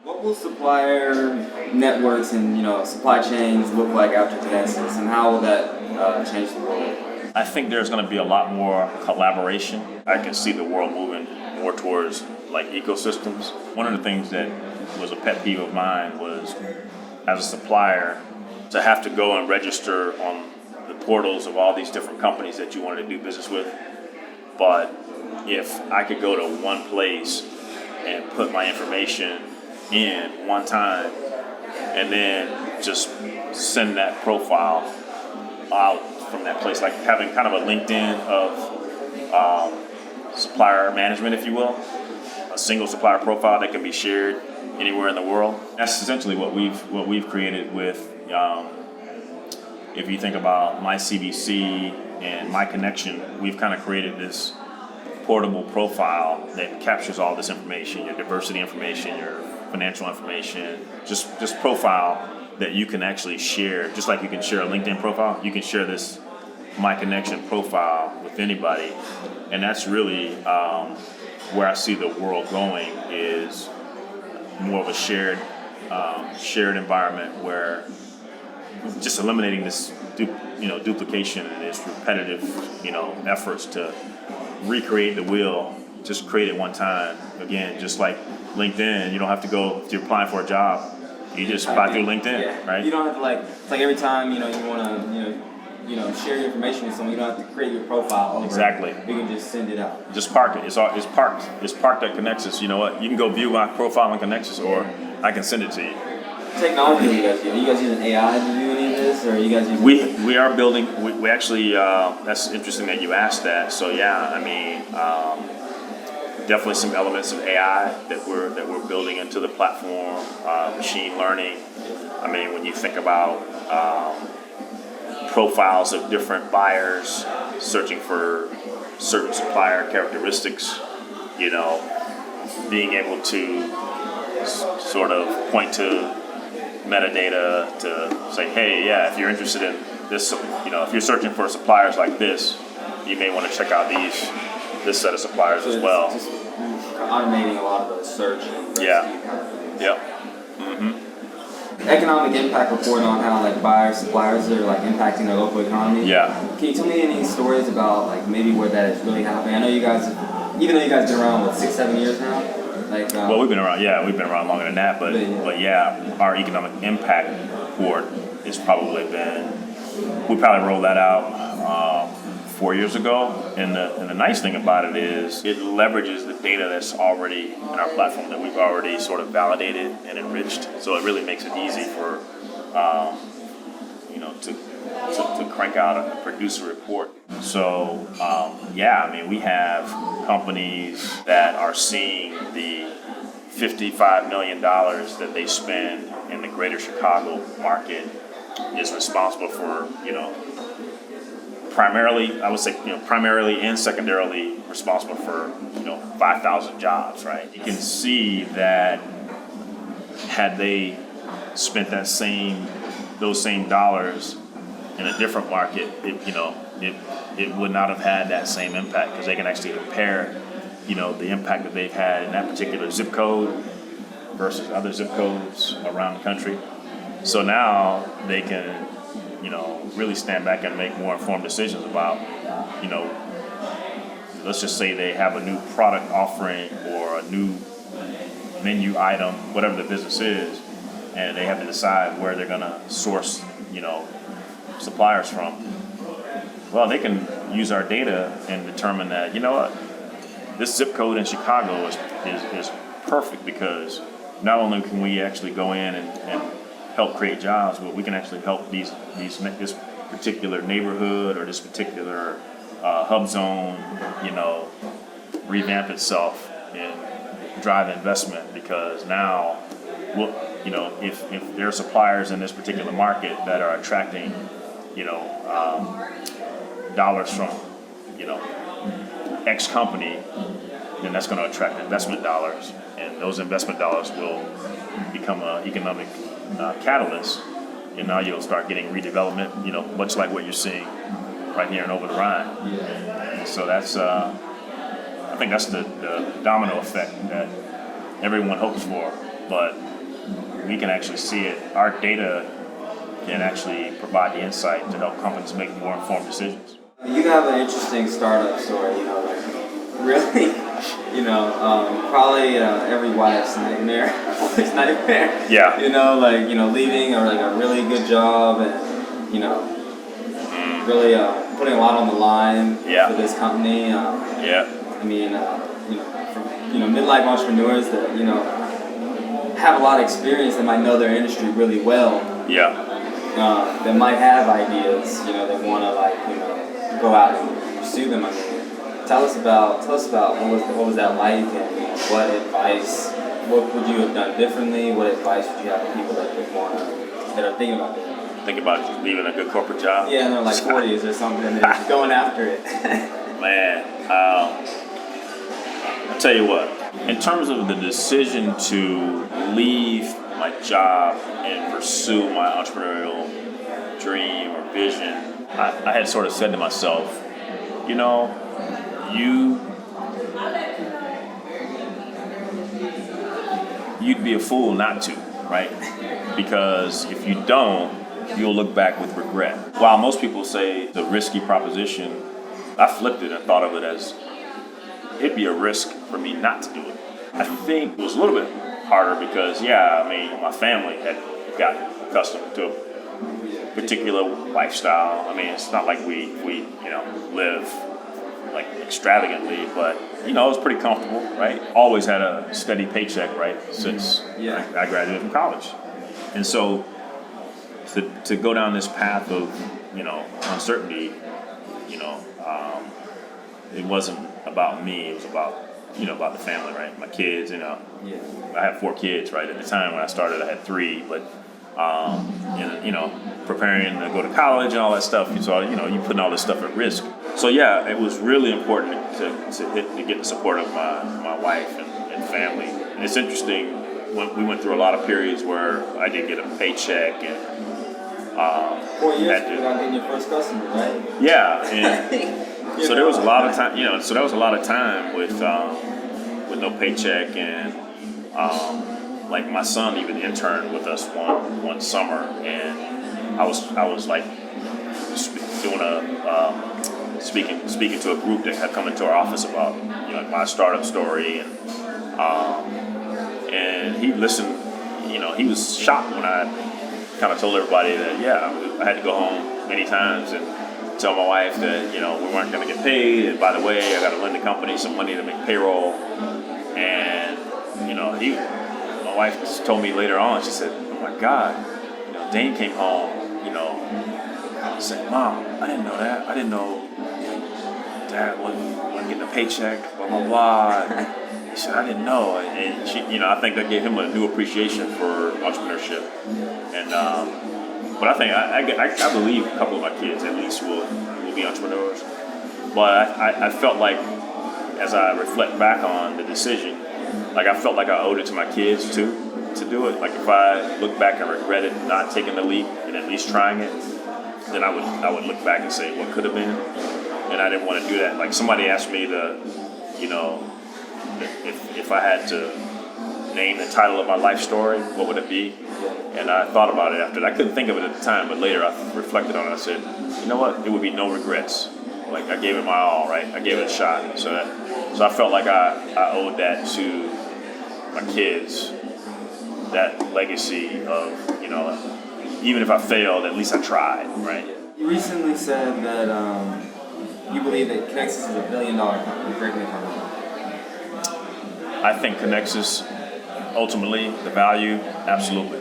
What will supplier networks and supply chains look like after Kinesis, and how will that change the world? I think there's going to be a lot more collaboration. I can see the world moving more towards like ecosystems. One of the things that was a pet peeve of mine was, as a supplier, to have to go and register on the portals of all these different companies that you wanted to do business with. But if I could go to one place and put my information in one time and then just send that profile out from that place, like having kind of a LinkedIn of supplier management, if you will, a single supplier profile that can be shared anywhere in the world. That's essentially what we've created with. If you think about my CBC and my connection, we've kind of created this portable profile that captures all this information, your diversity information, your financial information, just profile that you can actually share. Just like you can share a LinkedIn profile, you can share this My Connection profile with anybody. And that's really where I see the world going, is more of a shared environment where just eliminating this duplication and this repetitive efforts to recreate the wheel. Just create it one time. Again, just like LinkedIn, you don't have to go, if you're applying for a job, you just apply through LinkedIn, right? You don't have to it's like every time you want to share your information with someone, you don't have to create your profile over. Exactly. You can just send it out. Just park it. It's parked. It's parked at Connexus. You know what? You can go view my profile on Connexus, or I can send it to you. Technology you guys use? Are you guys using AI to do any of this, or are you guys using? We are building. We actually. That's interesting that you asked that. So yeah, I mean, definitely some elements of AI that we're building into the platform. Machine learning. I mean, when you think about profiles of different buyers searching for certain supplier characteristics, being able to sort of point to metadata to say, hey, yeah, if you're interested in this, if you're searching for suppliers like this, you may want to check out this set of suppliers as well. Just automating a lot of the search. Yeah. Yep. Mm-hmm. Economic impact report on how buyers, suppliers are impacting their local economy. Yeah. Can you tell me any stories about maybe where that is really happening? I know you guys, even though you guys been around 6-7 years now. Well, we've been around. Yeah, we've been around longer than that. But yeah, our economic impact report has probably been. We probably rolled that out 4 years ago. And the nice thing about it is it leverages the data that's already in our platform that we've already sort of validated and enriched. So it really makes it easy for to crank out and produce a report. So yeah, I mean, we have companies that are seeing the $55 million that they spend in the greater Chicago market is responsible for, primarily and secondarily responsible for, 5,000 jobs, right? You can see that had they spent those same dollars in a different market, it would not have had that same impact, because they can actually compare, the impact that they've had in that particular zip code versus other zip codes around the country. So now they can, really stand back and make more informed decisions about, let's just say they have a new product offering or a new menu item, whatever the business is, and they have to decide where they're going to source, suppliers from. Well, they can use our data and determine that, this zip code in Chicago is perfect, because not only can we actually go in and help create jobs, but we can actually help this particular neighborhood or this particular hub zone, revamp itself and drive investment, because now, if there are suppliers in this particular market that are attracting, dollars from, X company, then that's going to attract investment dollars, and those investment dollars will become an economic catalyst, and now you'll start getting redevelopment, much like what you're seeing right here in Over the Rhine. And so that's, I think that's the domino effect that everyone hopes for. but we can actually see it. Our data can actually provide the insight to help companies make more informed decisions. You have an interesting startup story, like really, probably every wife's nightmare, mother's nightmare. Yeah. Leaving or like a really good job and, really putting a lot on the line for this company. Midlife entrepreneurs that, have a lot of experience that might know their industry really well. That might have ideas, that want to go out and pursue them. Tell us about what was that like, and what would you have done differently? What advice would you have for people that are thinking about it? Think about leaving a good corporate job. Yeah, and they're like 40s or something, and they're going after it. Man, I'll tell you what. In terms of the decision to leave my job and pursue my entrepreneurial dream or vision, I had sort of said to myself, you'd be a fool not to, right? Because if you don't, you'll look back with regret. While most people say the risky proposition, I flipped it and thought of it as it'd be a risk for me not to do it. I think it was a little bit harder because, my family had gotten accustomed to a particular lifestyle. It's not like we live like extravagantly, but it was pretty comfortable, right? Always had a steady paycheck, right, since I graduated from college. And so to go down this path of uncertainty, it wasn't about me. It was about the family, right? My kids. I have 4 kids, right? At the time when I started, I had 3, but preparing to go to college and all that stuff. So you putting all this stuff at risk. So it was really important to get the support of my wife and family. And it's interesting. We went through a lot of periods where I did get a paycheck and 4 years without getting your first customer, right? Yeah, and so there was a lot of time. So there was a lot of time with no paycheck, and like my son even interned with us one summer, and I was like doing speaking to a group that had come into our office about my startup story, and he listened. He was shocked when I kind of told everybody that I had to go home many times and tell my wife that we weren't going to get paid, and by the way, I got to lend the company some money to make payroll. And my wife just told me later on, she said, "Oh my God, Dane came home, I said, Mom, I didn't know that. I didn't know Dad wasn't getting a paycheck, blah, blah, blah." He said, "I didn't know." And she, I think that gave him a new appreciation for entrepreneurship. And, but I think, I believe a couple of my kids at least will be entrepreneurs. But I felt like, as I reflect back on the decision, like I felt like I owed it to my kids too, to do it. Like if I look back and regretted not taking the leap and at least trying it, then I would look back and say what could have been, and I didn't want to do that. Like somebody asked me if I had to name the title of my life story, what would it be? And I thought about it after that. I couldn't think of it at the time, but later I reflected on it. I said, you know what? It would be no regrets. Like I gave it my all, right? I gave it a shot. So I felt like I owed that to my kids, that legacy of, even if I failed, at least I tried, right? You recently said that you believe that Connexus is $1 billion company. Correct me if I'm wrong. I think Connexus, ultimately, the value, absolutely.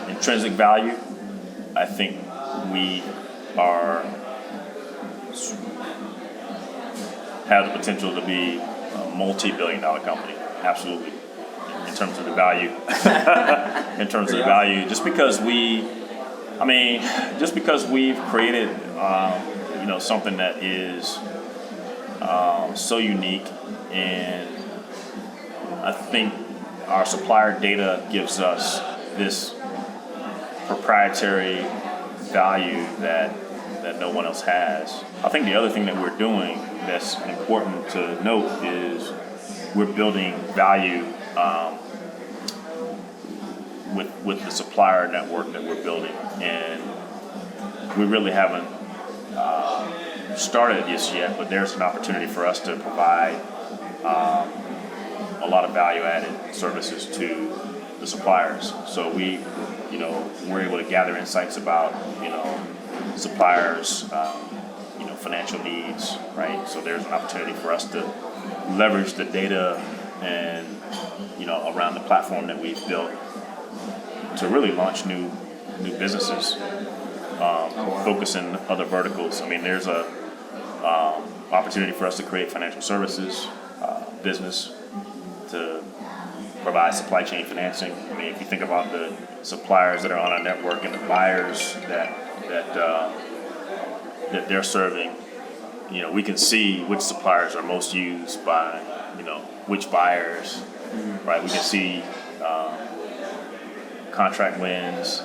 Intrinsic value, I think we have the potential to be a multi-billion-dollar company, absolutely. In terms of the value, just because we've created, something that is so unique, and I think our supplier data gives us this proprietary value that that no one else has. I think the other thing that we're doing that's important to note is we're building value with the supplier network that we're building, and we really haven't started this yet, but there's an opportunity for us to provide a lot of value-added services to the suppliers. So we're able to gather insights about suppliers, financial needs, right? So there's an opportunity for us to leverage the data and around the platform that we've built to really launch new businesses, focus in other verticals. I mean, there's a opportunity for us to create financial services business to provide supply chain financing. I mean, if you think about the suppliers that are on our network and the buyers that they're serving, we can see which suppliers are most used by, which buyers, right? We can see contract wins.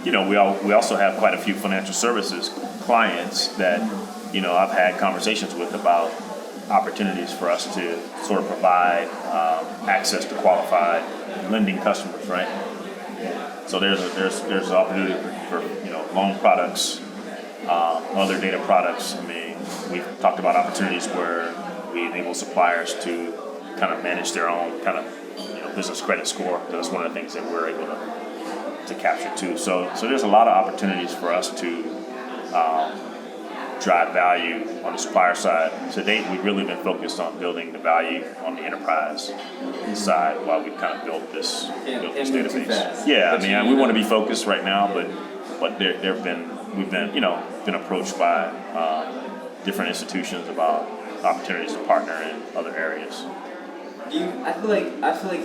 We also have quite a few financial services clients that, I've had conversations with about opportunities for us to sort of provide access to qualified lending customers, right? So there's an opportunity for loan products, other data products. I mean, we've talked about opportunities where we enable suppliers to kind of manage their own kind of business credit score. That's one of the things that we're able to capture too. So there's a lot of opportunities for us to drive value on the supplier side. To date, we've really been focused on building the value on the enterprise side while we've kind of built this database. Yeah, I mean, we want to be focused right now, but we've been approached by different institutions about opportunities to partner in other areas. I feel like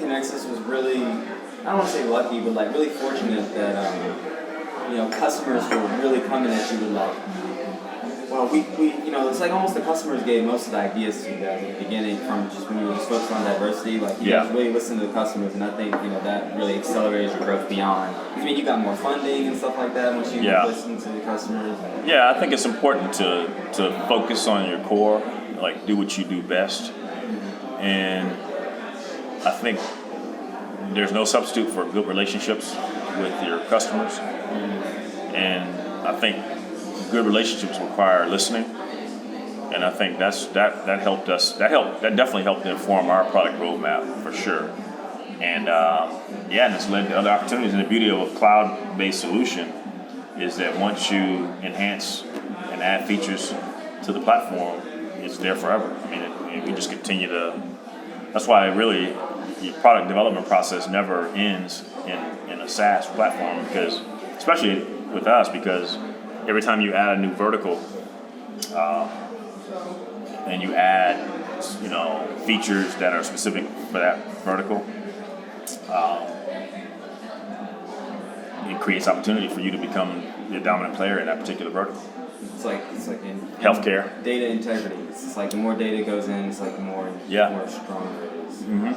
Connexus was really, I don't want to say lucky, but like really fortunate that customers were really coming at you with like, well, we it's like almost the customers gave most of the ideas to you guys at the beginning, from just when you were just focused on diversity. Like you guys really listened to the customers, and I think that really accelerated your growth beyond. I mean, you got more funding and stuff like that once you listened to the customers. Yeah, I think it's important to focus on your core, like do what you do best, and I think there's no substitute for good relationships with your customers, and I think good relationships require listening, and I think that helped us. That definitely helped inform our product roadmap for sure. And and it's led to other opportunities. And the beauty of a cloud-based solution is that once you enhance and add features to the platform, it's there forever. I mean, we just continue to. That's why really your product development process never ends in a SaaS platform, because especially with us, because every time you add a new vertical, and you add, features that are specific for that vertical, it creates opportunity for you to become the dominant player in that particular vertical. It's like in healthcare, data integrity. It's like the more data goes in, it's like the more stronger it is. Mm-hmm.